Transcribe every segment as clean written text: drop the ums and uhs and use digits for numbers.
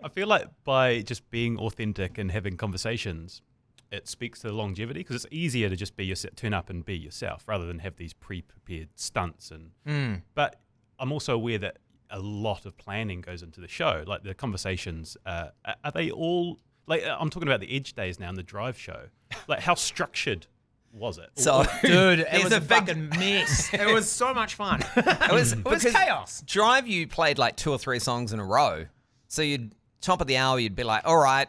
I feel like by just being authentic and having conversations, it speaks to the longevity, because it's easier to just be yourself, turn up and be yourself, rather than have these pre-prepared stunts. But I'm also aware that a lot of planning goes into the show. Like the conversations, are they all like? I'm talking about the Edge days now and the Drive show. Like, how structured was it? So, dude, it was a fucking mess. It was so much fun. It was chaos. Drive, you played like 2 or 3 songs in a row. So you'd, top of the hour, you'd be like, all right,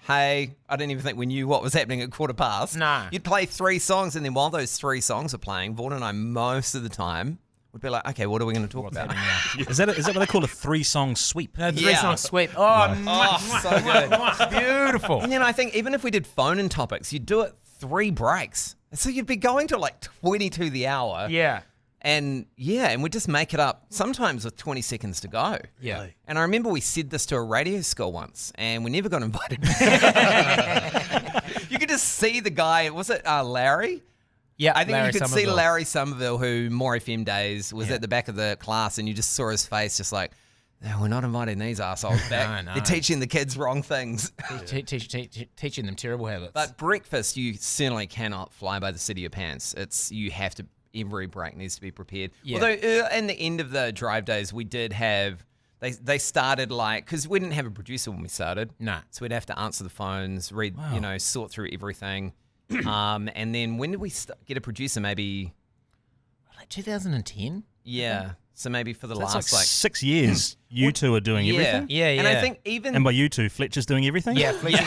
hey, I didn't even think we knew what was happening at 1:15. No. You'd play 3 songs, and then while those 3 songs are playing, Vaughan and I most of the time would be like, okay, what are we going to talk about? Is that what they call a 3-song sweep? No, 3-song sweep. Oh, so good. Beautiful. And then I think even if we did phone-in topics, you'd do it 3 breaks. So you'd be going to like 22 the hour. Yeah. And we'd just make it up, sometimes with 20 seconds to go. Yeah. Really? And I remember we said this to a radio school once, and we never got invited. You could just see the guy, was it Larry? Yeah, I think Larry you could Somerville. see Larry Somerville, who More FM days was at the back of the class, and you just saw his face just like, no, we're not inviting these assholes back. No. They're teaching the kids wrong things. Teaching them terrible habits. But breakfast, you certainly cannot fly by the seat of your pants. You have to, every break needs to be prepared. Yeah. Although in the end of the Drive days, we did have, they started like, because we didn't have a producer when we started. No. So we'd have to answer the phones, read, sort through everything. And then when did we get a producer? Maybe like 2010? Yeah. So maybe for the last That's like 6 years, you two are doing everything. Yeah. And I think even... And by you two, Fletcher's doing everything? Yeah, Fletch.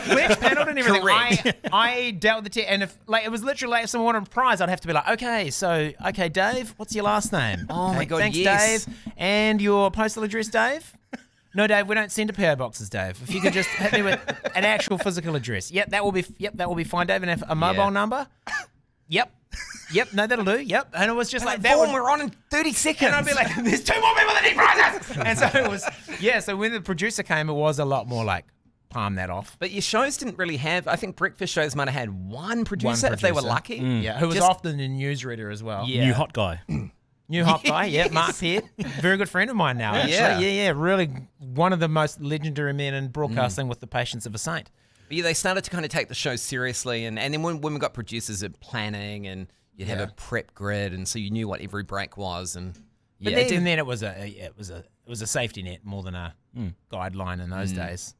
Fletch panelled and everything. Correct. I dealt with the and if like it was literally like if someone wanted a prize, I'd have to be like, okay, Dave, what's your last name? Oh my God, thanks, yes. Dave. And your postal address, Dave? No, Dave, we don't send to PO boxes, Dave. If you could just hit me with an actual physical address. Yep, that will be fine, Dave. And a mobile number? Yep, no, that'll do. Yep. And it was just like that. We're on in 30 seconds. And I'd be like, there's 2 more people that need prizes. And so it was, so when the producer came, it was a lot more like, palm that off. But your shows didn't really have, I think breakfast shows might have had one producer if they were lucky. Yeah, who was often the newsreader as well. Yeah. New hot guy. New hot guy, Mark Peart. Very good friend of mine now, actually. Yeah, really one of the most legendary men in broadcasting with the patience of a saint. But yeah, they started to kind of take the show seriously. And then when we got producers at planning and you'd have a prep grid, and so you knew what every break was. And but then it was a safety net more than a guideline in those days.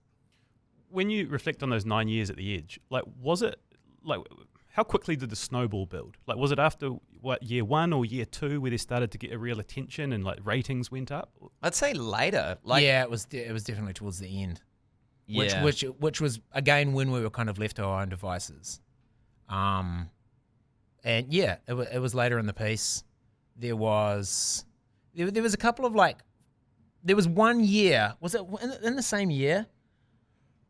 When you reflect on those 9 years at the Edge, like, was it like, how quickly did the snowball build? Like, was it after year 1 or year 2 where they started to get a real attention and like ratings went up? I'd say later. Like, yeah, it was definitely towards the end. Yeah. Which was again when we were kind of left to our own devices. And yeah, it was later in the piece. There was a couple of like, there was 1 year. Was it in the same year?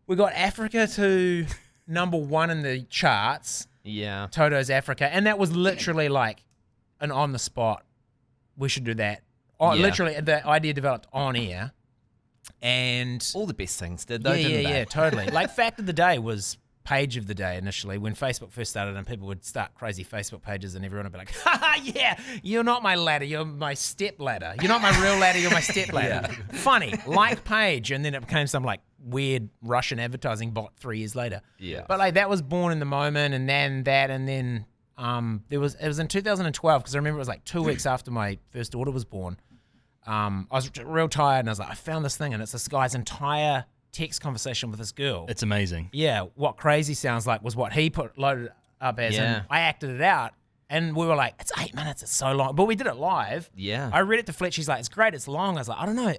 We got Africa to number 1 in the charts. Yeah. Toto's Africa. And that was literally like an on the spot. We should do that. Literally, the idea developed on air. And all the best things did, though, didn't they? Yeah, totally. Like Fact of the Day was page of the day initially when Facebook first started, and people would start crazy Facebook pages and everyone would be like, ha, yeah, you're not my ladder, you're my step ladder. You're not my real ladder, you're my step ladder. Funny, like page. And then it became some like weird Russian advertising bot 3 years later. Yeah. But like that was born in the moment, and then that, and then it was in 2012, because I remember it was like 2 weeks after my first daughter was born. I was real tired, and I was like, I found this thing, and it's this guy's entire text conversation with this girl. It's amazing. Yeah, what crazy sounds like was what he loaded up as, and I acted it out, and we were like, it's 8 minutes, it's so long, but we did it live. Yeah. I read it to Fletch, he's like, it's great, it's long. I was like, I don't know,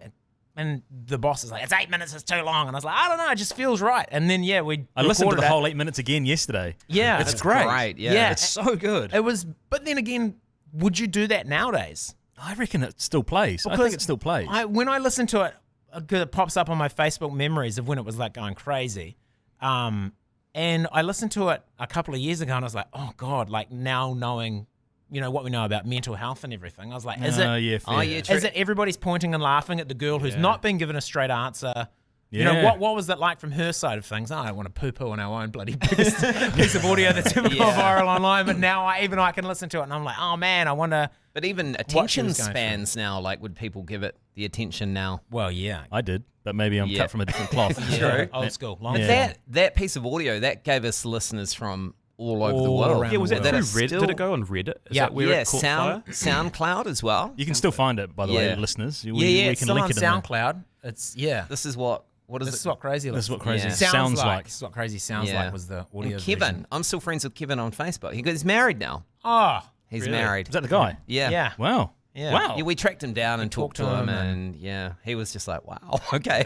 and the boss is like, it's 8 minutes, it's too long, and I was like, I don't know, it just feels right. And then I listened to the whole 8 minutes again yesterday. Yeah, it's great. Yeah, it's so good. It was, but then again, would you do that nowadays? I reckon it still plays. I think it still plays. When I listen to it, it pops up on my Facebook memories of when it was like going crazy. And I listened to it a couple of years ago, and I was like, oh God, like now knowing, what we know about mental health and everything, I was like, is it everybody's pointing and laughing at the girl who's not been given a straight answer, You know, what was that like from her side of things? I don't want to poo-poo on our own bloody biggest piece of audio that's ever gone viral online, but now I can listen to it and I'm like, oh man, I wonder. But even attention spans now, like, would people give it the attention now? Well, yeah. I did, but maybe I'm cut from a different cloth. True. Old school. Long But that piece of audio, that gave us listeners from all over the world. around was the that world. through Reddit? Did it go on Reddit? Is Yeah. that where it caught fire? SoundCloud as well. You can still find it, by the way, listeners. We it's can still link on it in there. SoundCloud. It's, This is what is This it? is what crazy This is what crazy Yeah. sounds like. This is what crazy sounds like was the audio And Kevin. version. I'm still friends with Kevin on Facebook. He's married now. Oh, He's Really? married. Is that the guy? Yeah. yeah. Wow. Yeah. Wow. Yeah, we tracked him down and talked to him, and- and he was just like, wow, okay.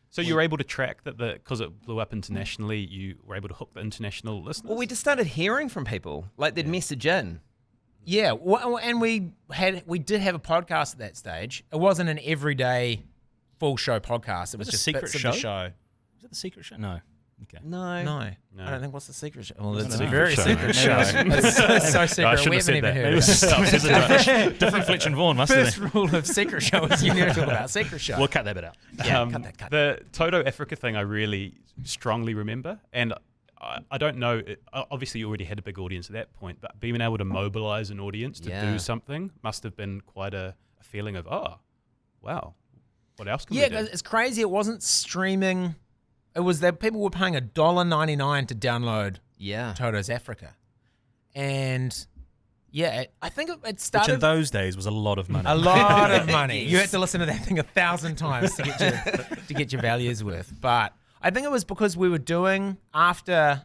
So you were able to track that because it blew up internationally, you were able to hook the international listeners? Well, we just started hearing from people. Like, they'd message in. Yeah, well, and we did have a podcast at that stage. It wasn't an everyday full show podcast. It was it a just secret bits of show? the show. Is it the secret show? No. Okay. No. No, No. I don't think. What's the secret show? Well, it's a a very secret secret show. show. It's so secret. I shouldn't We have said haven't even that. heard It of was it. just different Fletch and Vaughan, mustn't First it? rule of secret show is you never talk about secret show. We'll cut that bit out. Yeah, cut that. The Toto Africa thing I really strongly remember, and I don't know, obviously you already had a big audience at that point, but being able to mobilize an audience to do something must have been quite a feeling of, oh, wow, what else can we do? It's crazy. It wasn't streaming. It was that people were paying $1.99 to download Toto's Africa. And yeah, I think it started... Which in those days was a lot of money. A lot of money. You had to listen to that thing 1,000 times to get your values worth. But I think it was because we were doing, after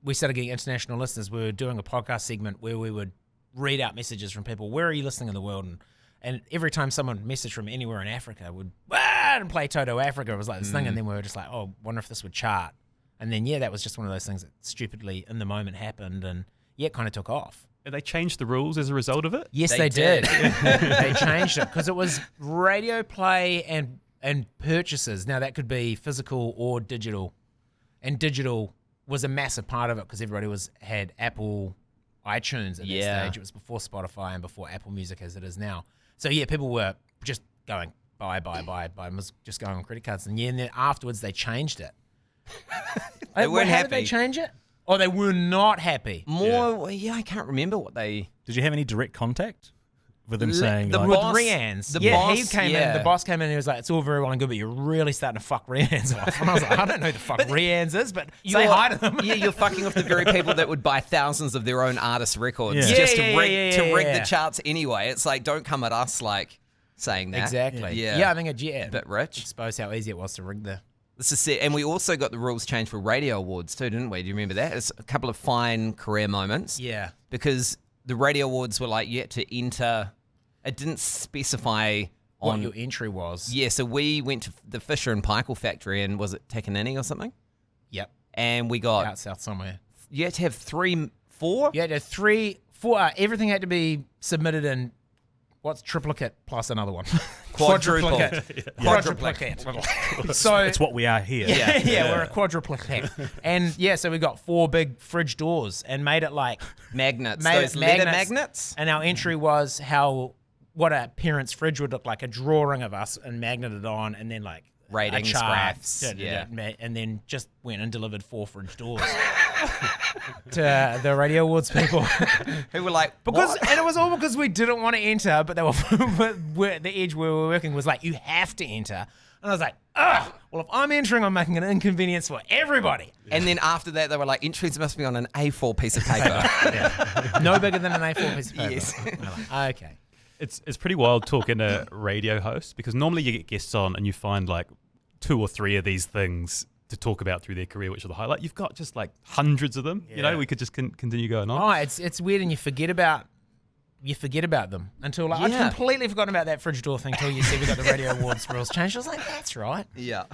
we started getting international listeners, we were doing a podcast segment where we would read out messages from people. Where are you listening in the world? And every time someone messaged from anywhere in Africa would and play Toto Africa. It was like this thing. And then we were just like, oh, wonder if this would chart. And then, that was just one of those things that stupidly in the moment happened. And it kind of took off. Did they change the rules as a result of it? Yes, they did. They changed it because it was radio play and purchases. Now, that could be physical or digital. And digital was a massive part of it because everybody had Apple iTunes at that stage. It was before Spotify and before Apple Music as it is now. So, people were just going buy, and was just going on credit cards. And then afterwards they changed it. They weren't How happy. did they change it? Oh, they were not happy. I can't remember what they... Did you have any direct contact with them saying, the like, With boss- Rianne's. the He boss, came in, the boss came in and he was like, it's all very well and good, but you're really starting to fuck Rianne's off. And I was like, I don't know who the fuck Rianne's is, but say hi to them. You're fucking off the very people that would buy thousands of their own artist records Yeah. just Yeah, to rig, yeah, to yeah, rig yeah. the charts anyway. It's like, don't come at us like saying that. Exactly. Yeah. Yeah, I think it Bit rich. exposed how easy it was to rig the... This is it. And we also got the rules changed for radio awards too, didn't we? Do you remember that? It's a couple of fine career moments. Yeah. Because the radio awards were like, you had to enter... It didn't specify What on... your entry was. Yeah, so we went to the Fisher and Paykel factory and was it Takanini or something? Yep. And we got... Out south somewhere. You had to have 4? You had to 4, everything had to be submitted in, what's triplicate plus another one? Quadruple. Quadruplicate. So it's what we are here. yeah, we're a quadruplicate. And so we got 4 big fridge doors and made it like Magnets. Made Those it leather magnets. magnets? And our entry was what a parent's fridge would look like, a drawing of us and magneted on, and then like Ratings, a chart, graphs, yeah. and then just went and delivered 4 fridge doors to the radio awards people. Who were like, And it was all because we didn't want to enter, but they were the edge where we were working was like, you have to enter. And I was like, ugh, well, if I'm entering, I'm making an inconvenience for everybody. And then after that, they were like, entries must be on an A4 piece of paper. No bigger than an A4 piece of paper. Yes. Like, okay. It's pretty wild talking to radio hosts because normally you get guests on and you find like 2 or 3 of these things to talk about through their career, which are the highlight. You've got just like hundreds of them. You know, we could just continue going on. Oh, it's weird, and you forget about them until I'd completely forgotten about that fridge door thing until you said we got the radio awards rules changed. I was like, that's right. Yeah.